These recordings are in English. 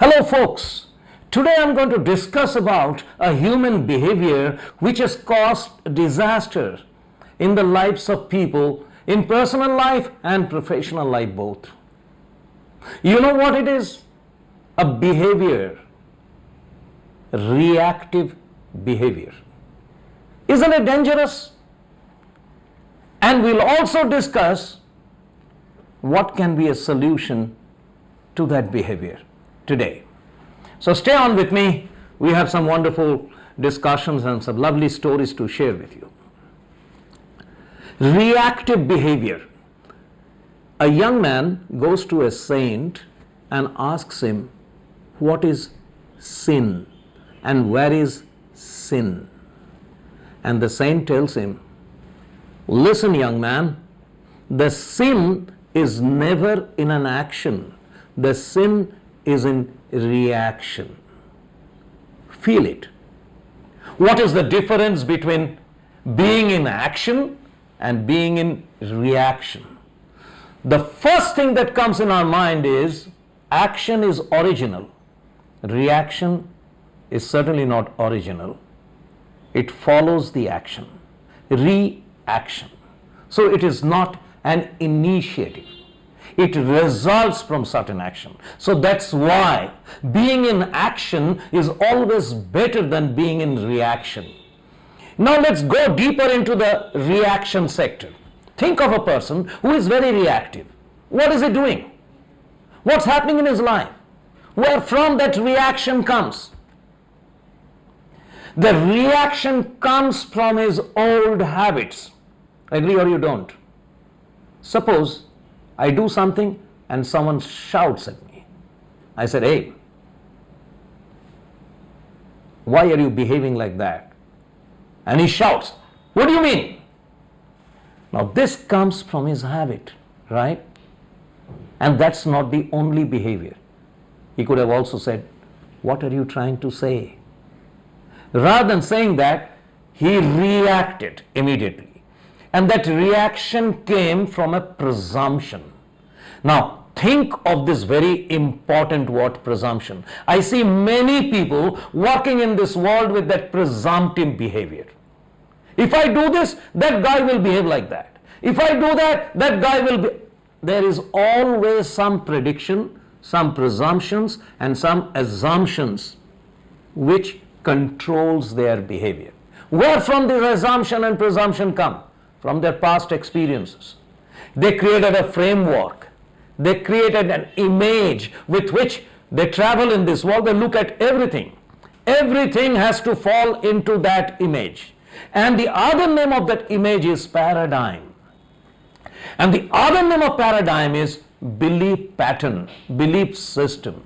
Hello folks, today I'm going to discuss about a human behavior which has caused disaster in the lives of people in personal life and professional life both. You know what it is? A behavior, reactive behavior. Isn't it dangerous? And we'll also discuss what can be a solution to that behavior today. So stay on with me. We have some wonderful discussions and some lovely stories to share with you. Reactive behavior. A young man goes to a saint and asks him, what is sin and where is sin? And the saint tells him, listen young man, the sin is never in an action. The sin is in reaction. Feel it. What is the difference between being in action and being in reaction? The first thing that comes in our mind is action is original. Reaction is certainly not original. It follows the action. Reaction. So it is not an initiative. It results from certain action. So that's why being in action is always better than being in reaction. Now let's go deeper into the reaction sector. Think of a person who is very reactive. What is he doing? What's happening in his life? Where from that reaction comes? The reaction comes from his old habits. Agree or you don't? Suppose I do something and someone shouts at me. I said, hey, why are you behaving like that? And he shouts, what do you mean? Now this comes from his habit, right? And that's not the only behavior. He could have also said, what are you trying to say? Rather than saying that, he reacted immediately. And that reaction came from a presumption. Now, think of this very important word, presumption. I see many people working in this world with that presumptive behavior. If I do this, that guy will behave like that. If I do that, that guy will be... There is always some prediction, some presumptions, and some assumptions which controls their behavior. Where from the assumption and presumption come? From their past experiences. They created a framework. They created an image with which they travel in this world. They look at everything. Everything has to fall into that image. And the other name of that image is paradigm. And the other name of paradigm is belief pattern, belief system.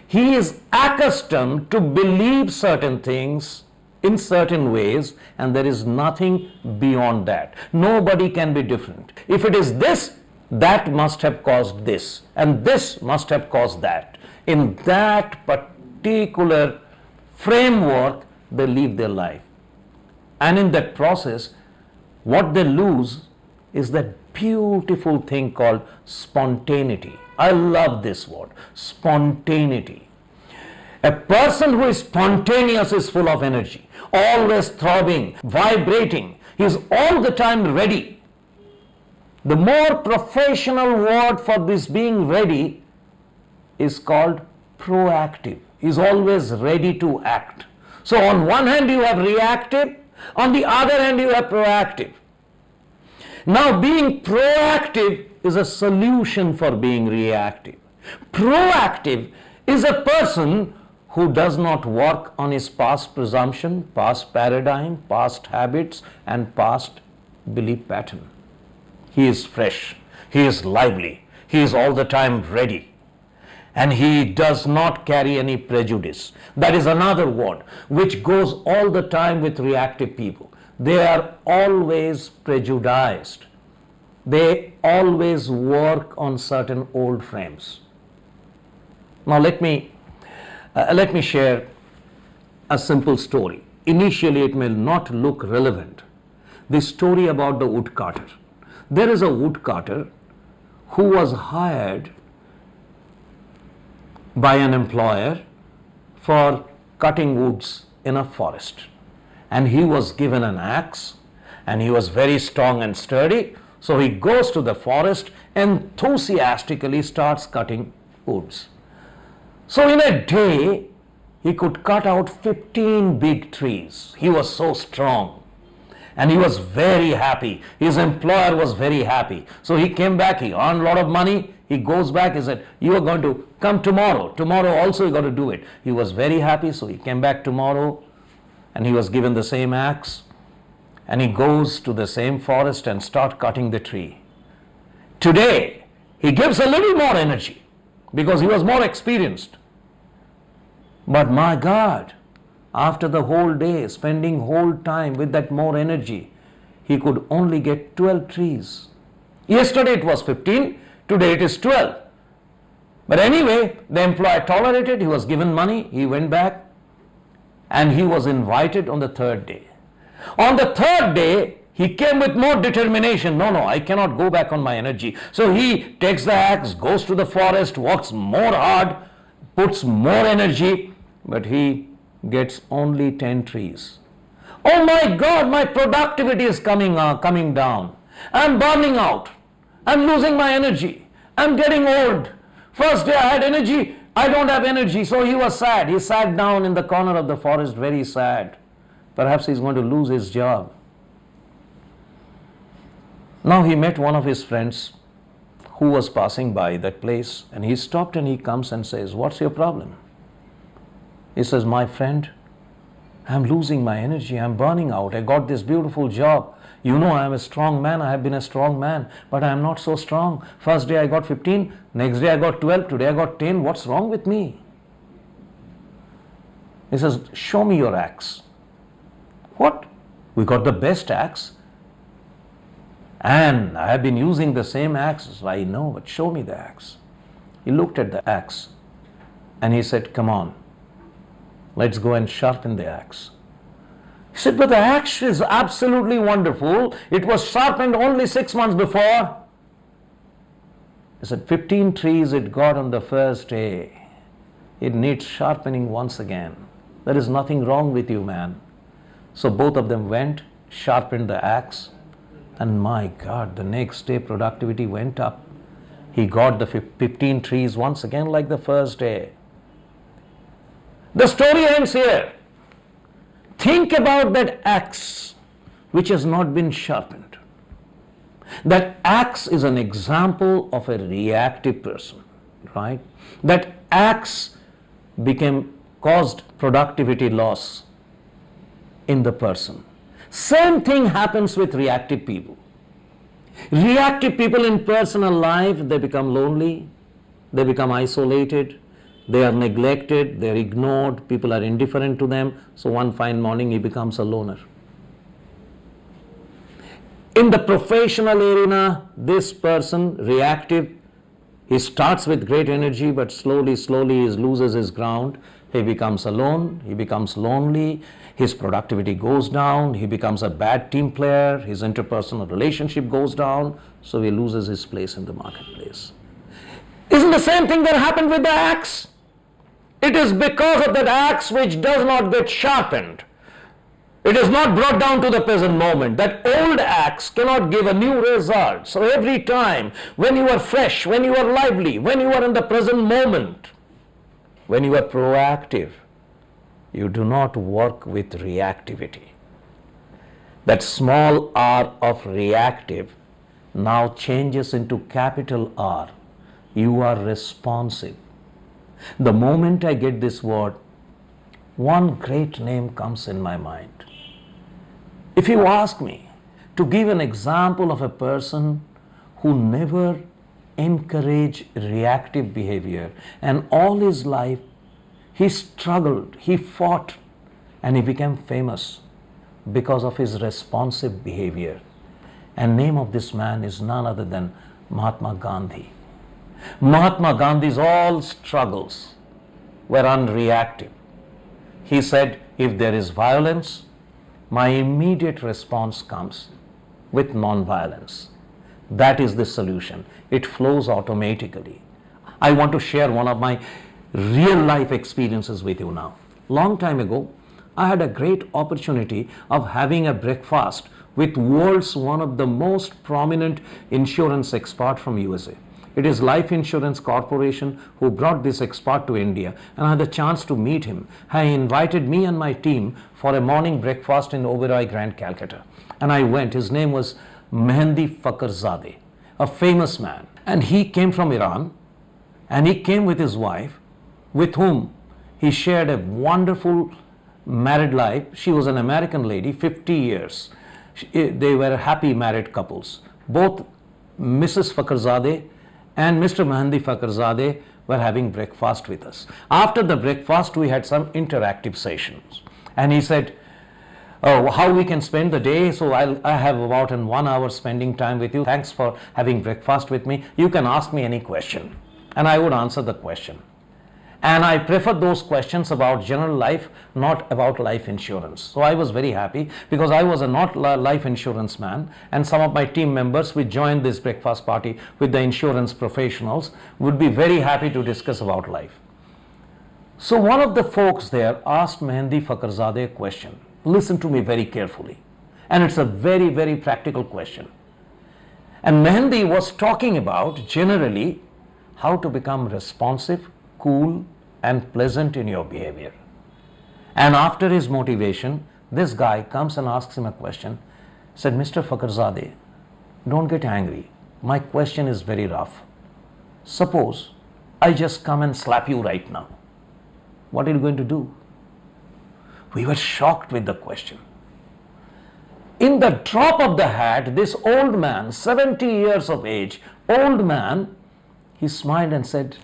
He is accustomed to believe certain things in certain ways, and there is nothing beyond that. Nobody can be different. If it is this, that must have caused this, and this must have caused that. In that particular framework, they live their life. And in that process, what they lose is that beautiful thing called spontaneity. I love this word, spontaneity. A person who is spontaneous is full of energy, always throbbing, vibrating. He is all the time ready. The more professional word for this being ready is called proactive. He is always ready to act. So on one hand you have reactive, on the other hand you have proactive. Now being proactive is a solution for being reactive. Proactive is a person who does not work on his past presumption, past paradigm, past habits, and past belief pattern. He is fresh, he is lively, he is all the time ready, and he does not carry any prejudice. That is another word which goes all the time with reactive people. They are always prejudiced. They always work on certain old frames. Now let me share a simple story. Initially it may not look relevant. The story about the woodcutter. There is a woodcutter who was hired by an employer for cutting woods in a forest. And he was given an axe, and he was very strong and sturdy. So he goes to the forest, enthusiastically starts cutting woods. So in a day, he could cut out 15 big trees. He was so strong. And he was very happy. His employer was very happy. So he came back, he earned a lot of money. He goes back, he said, you are going to come tomorrow. Tomorrow also you got to do it. He was very happy, so he came back tomorrow, and he was given the same axe. And he goes to the same forest and start cutting the tree. Today, he gives a little more energy because he was more experienced. But my God, after the whole day, spending whole time with that more energy, he could only get 12 trees. Yesterday it was 15, today it is 12. But anyway, the employer tolerated, he was given money, he went back, and he was invited on the third day. On the third day, he came with more determination. No, I cannot go back on my energy. So he takes the axe, goes to the forest, works more hard, puts more energy, but he gets only 10 trees. Oh my God, my productivity is coming down. I'm burning out. I'm losing my energy. I'm getting old. First day I had energy, I don't have energy. So he was sad. He sat down in the corner of the forest, very sad. Perhaps he's going to lose his job. Now he met one of his friends who was passing by that place, and he stopped and he comes and says, what's your problem? He says, my friend, I'm losing my energy, I'm burning out, I got this beautiful job. You know I am a strong man, I have been a strong man, but I am not so strong. First day I got 15, next day I got 12, today I got 10, what's wrong with me? He says, show me your axe. What? We got the best axe. And I have been using the same axe. I know, but show me the axe. He looked at the axe and he said, come on, let's go and sharpen the axe. He said, but the axe is absolutely wonderful. It was sharpened only 6 months before. He said, 15 trees it got on the first day. It needs sharpening once again. There is nothing wrong with you, man. So both of them went, sharpened the axe, and my God, the next day productivity went up. He got the 15 trees once again like the first day. The story ends here. Think about that axe which has not been sharpened. That axe is an example of a reactive person, right? That axe caused productivity loss in the person. Same thing happens with reactive people. Reactive people in personal life, they become lonely, they become isolated, they are neglected, they are ignored, people are indifferent to them, so one fine morning he becomes a loner. In the professional arena, this person, reactive, he starts with great energy, but slowly he loses his ground. He becomes alone, he becomes lonely, his productivity goes down, he becomes a bad team player, his interpersonal relationship goes down, so he loses his place in the marketplace. Isn't the same thing that happened with the axe? It is because of that axe which does not get sharpened. It is not brought down to the present moment. That old axe cannot give a new result. So every time when you are fresh, when you are lively, when you are in the present moment, when you are proactive, you do not work with reactivity. That small r of reactive now changes into capital R. You are responsive. The moment I get this word, one great name comes in my mind. If you ask me to give an example of a person who never encouraged reactive behavior and all his life he struggled, he fought, and he became famous because of his responsive behavior. And name of this man is none other than Mahatma Gandhi. Mahatma Gandhi's all struggles were unreactive. He said, if there is violence, my immediate response comes with non-violence. That is the solution. It flows automatically. I want to share one of my real life experiences with you now. Long time ago, I had a great opportunity of having a breakfast with world's one of the most prominent insurance expert from USA. It is Life Insurance Corporation who brought this expert to India, and I had a chance to meet him. He invited me and my team for a morning breakfast in Oberoi, Grand Calcutta. And I went. His name was Mehndi Fakhrizadeh, a famous man. And he came from Iran, and he came with his wife, with whom he shared a wonderful married life. She was an American lady, 50 years. They were happy married couples. Both Mrs. Fakhrizadeh and Mr. Mehndi Fakhrizadeh were having breakfast with us. After the breakfast, we had some interactive sessions. And he said, oh, how we can spend the day. So I have about 1 hour spending time with you. Thanks for having breakfast with me. You can ask me any question, and I would answer the question. And I prefer those questions about general life, not about life insurance. So I was very happy because I was a not life insurance man, and some of my team members, we joined this breakfast party with the insurance professionals, would be very happy to discuss about life. So one of the folks there asked Mehndi Fakhrizadeh a question. Listen to me very carefully. And it's a very, very practical question. And Mehndi was talking about generally how to become responsive, cool, and pleasant in your behavior. And after his motivation, this guy comes and asks him a question. Said, Mr. Fakhrizadeh, don't get angry. My question is very rough. Suppose I just come and slap you right now. What are you going to do? We were shocked with the question. In the drop of the hat, this old man, 70 years of age, old man, he smiled and said,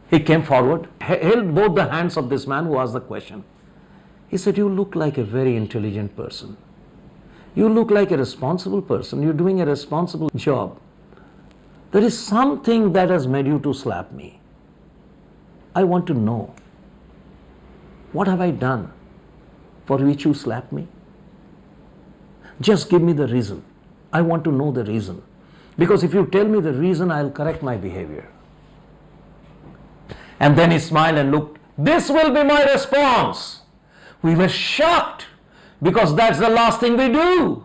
he came forward, held both the hands of this man who asked the question. He said, you look like a very intelligent person. You look like a responsible person. You're doing a responsible job. There is something that has made you to slap me. I want to know, what have I done for which you slap me? Just give me the reason. I want to know the reason. Because if you tell me the reason, I'll correct my behavior. And then he smiled and looked, this will be my response. We were shocked because that's the last thing we do.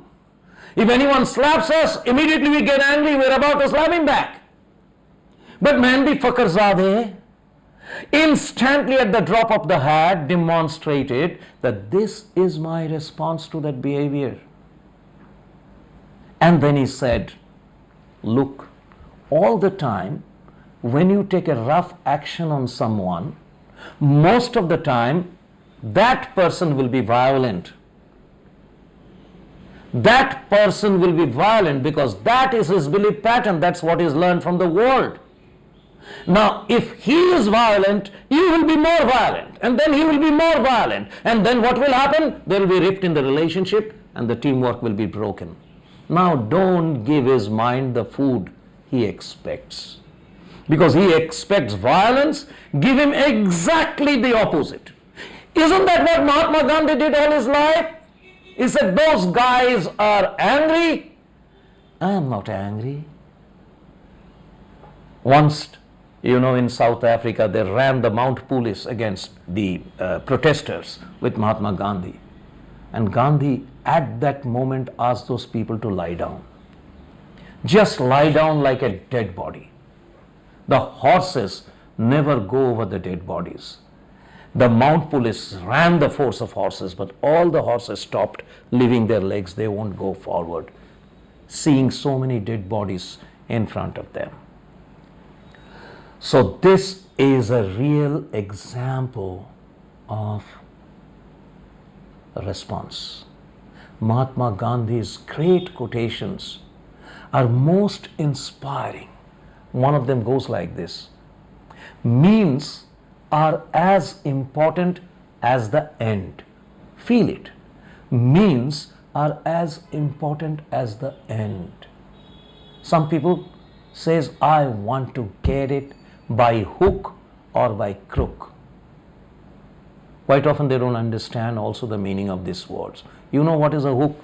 If anyone slaps us, immediately we get angry, we're about to slap him back. But Mehndi Fakhrizadeh instantly at the drop of the hat demonstrated that this is my response to that behavior. And then he said, look, all the time when you take a rough action on someone, most of the time that person will be violent. That person will be violent because that is his belief pattern. That's what he's learned from the world. Now, if he is violent, you will be more violent, and then he will be more violent, and then what will happen? There will be rift in the relationship, and the teamwork will be broken. Now, don't give his mind the food he expects. Because he expects violence, give him exactly the opposite. Isn't that what Mahatma Gandhi did all his life? He said, those guys are angry. I am not angry. Once, in South Africa, they ran the Mount Police against the protesters with Mahatma Gandhi. And Gandhi, at that moment, asked those people to lie down. Just lie down like a dead body. The horses never go over the dead bodies. The Mount Police ran the force of horses, but all the horses stopped, leaving their legs. They won't go forward, seeing so many dead bodies in front of them. So this is a real example of a response. Mahatma Gandhi's great quotations are most inspiring. One of them goes like this: means are as important as the end. Feel it. Means are as important as the end. Some people says, I want to get it by hook or by crook. Quite often they don't understand also the meaning of these words. You know what is a hook?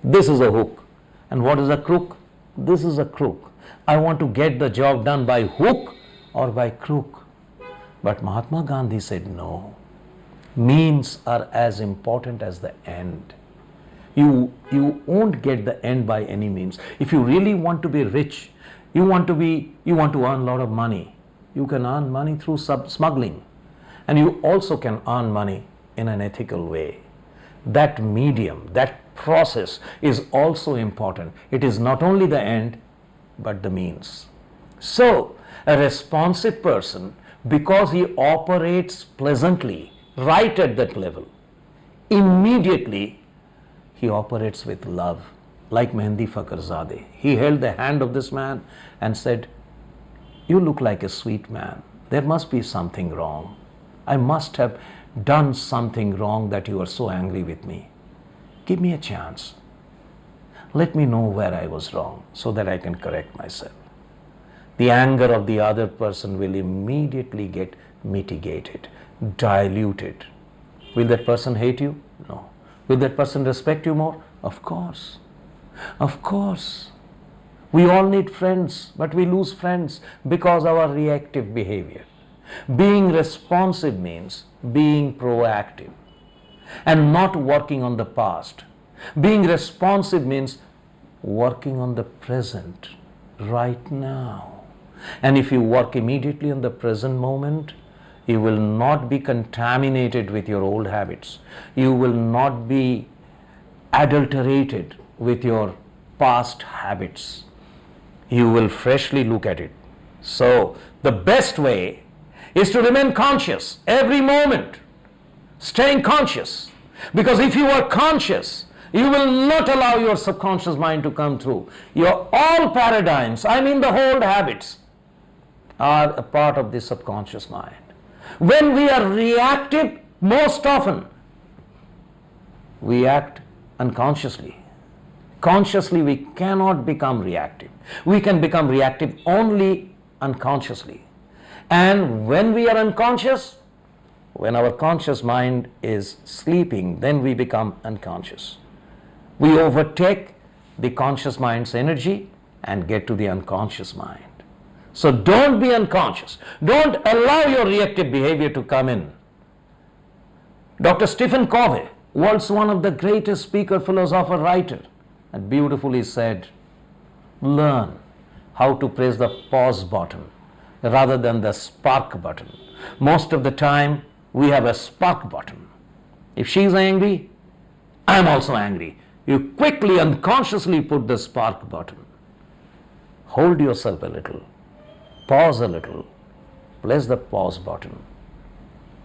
This is a hook. And what is a crook? this is a crook. I want to get the job done by hook or by crook. But Mahatma Gandhi said no. Means are as important as the end. You won't get the end by any means. If you really want to be rich, you want to earn a lot of money, you can earn money through smuggling, and you also can earn money in an ethical way. That medium, that process is also important. It is not only the end but the means. So a responsive person, because he operates pleasantly right at that level, immediately he operates with love. Like Mehndi Fakhrizadeh, he held the hand of this man and said, "You look like a sweet man. There must be something wrong. I must have done something wrong that you are so angry with me. Give me a chance. Let me know where I was wrong so that I can correct myself." The anger of the other person will immediately get mitigated, diluted. Will that person hate you? No. Will that person respect you more? Of course. Of course. We all need friends, but we lose friends because of our reactive behavior. Being responsive means being proactive and not working on the past. Being responsive means working on the present right now. And if you work immediately on the present moment, you will not be contaminated with your old habits. You will not be adulterated with your past habits. You will freshly look at it. So the best way is to remain conscious every moment, staying conscious. Because if you are conscious, you will not allow your subconscious mind to come through. Your all paradigms, I mean the whole habits, are a part of the subconscious mind. When we are reactive, most often we act unconsciously. Consciously we cannot become reactive. We can become reactive only unconsciously. And when we are unconscious, when our conscious mind is sleeping, then we become unconscious. We overtake the conscious mind's energy and get to the unconscious mind. So don't be unconscious. Don't allow your reactive behavior to come in. Dr. Stephen Covey, world's one of the greatest speaker, philosopher, writer, and beautifully said, learn how to press the pause button rather than the spark button. Most of the time we have a spark button. If she's angry, I'm also angry. You quickly unconsciously put the spark button. Hold yourself a little. Pause a little. Press the pause button.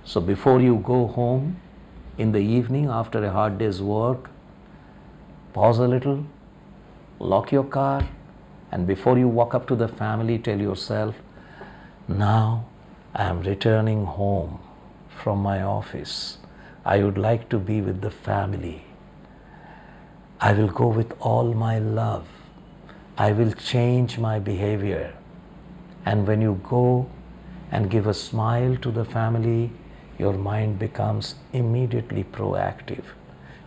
So before you go home in the evening after a hard day's work, pause a little, lock your car, and before you walk up to the family, tell yourself, now I am returning home from my office. I would like to be with the family. I will go with all my love. I will change my behavior. And when you go and give a smile to the family, your mind becomes immediately proactive.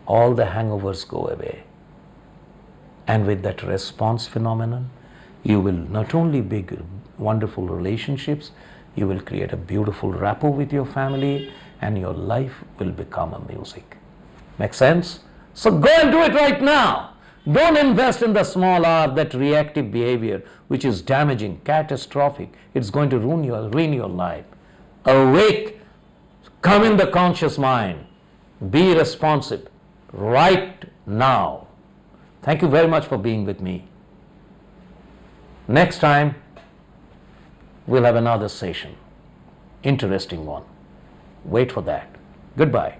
All the hangovers go away. And with that response phenomenon, you will not only build wonderful relationships, you will create a beautiful rapport with your family, and your life will become a music. Make sense? So go and do it right now. Don't invest in the small R, that reactive behavior, which is damaging, catastrophic. It's going to ruin your life. Awake, come in the conscious mind. Be responsive right now. Thank you very much for being with me. Next time, we'll have another session. Interesting one. Wait for that. Goodbye.